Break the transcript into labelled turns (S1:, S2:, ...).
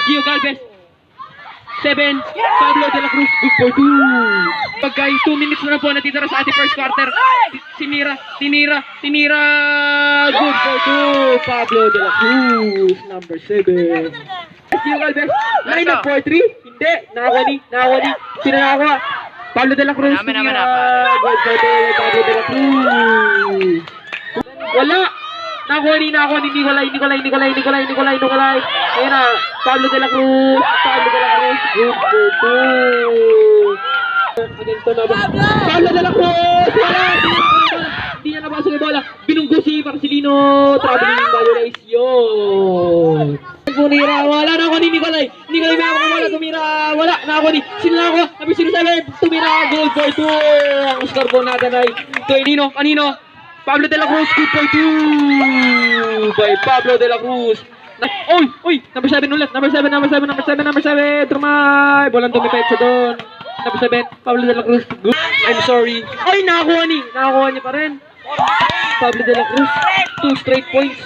S1: Gio Galvez. 7, Pablo de la Cruz, good for 2. Pagkay, 2 minutes na po natitira sa ating first quarter. Tinira, good for 2. Pablo de la Cruz, number 7. Gio Galvez, line up for 3. Hindi, nakakuha ni. Sino nakakuha? Pablo de la Cruz, tinira, good for 2. Pablo de la Cruz. Wala. Nakuha ni Nicolay. Ayan na, Pablo de la Cruz, good for 2. Pablo de la Cruz, wala! Hindi niya nabasok yung bola. Binunggo si Marcelino, traveling violation. Punira, wala na ako ni Nicolay may ako wala, tumira, wala na ako ni. Sino na ako? Number 07, tumira, good for 2. Ang score po natin ay kanino? Pablo de la Cruz, good for 2 by Pablo de la Cruz. Oy, number 7 ulit. Number 7. Walang tumipet sa doon. Number 7, Pablo de la Cruz. Good. I'm sorry. Nakakuha niya pa rin. Pablo de la Cruz, 2 straight points.